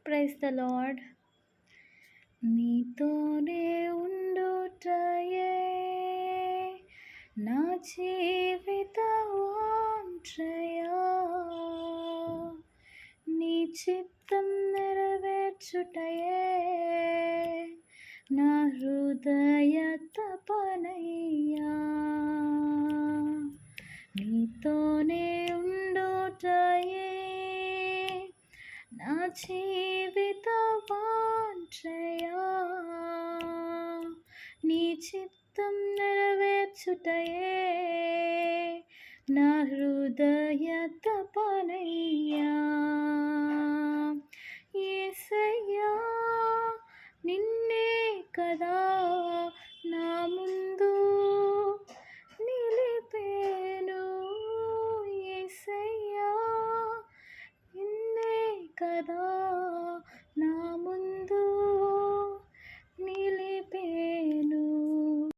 Praise the lord. నీతోనే ఉండుటయే నా జీవిత వాంఛయా, నీ చిత్తం నెరవేర్చుటయే నా హృదయ తపనయ్యా. నీతోనే ఉండుటయే నా జీవిత వాంఛయా, నీ చిత్తం నెరవేర్చుటయే నా హృదయ తపనయ్యా. యేసయ్యా నిన్నే కదా నా ముందు నిలిపేను, యేసయ్యా నిన్నే కదా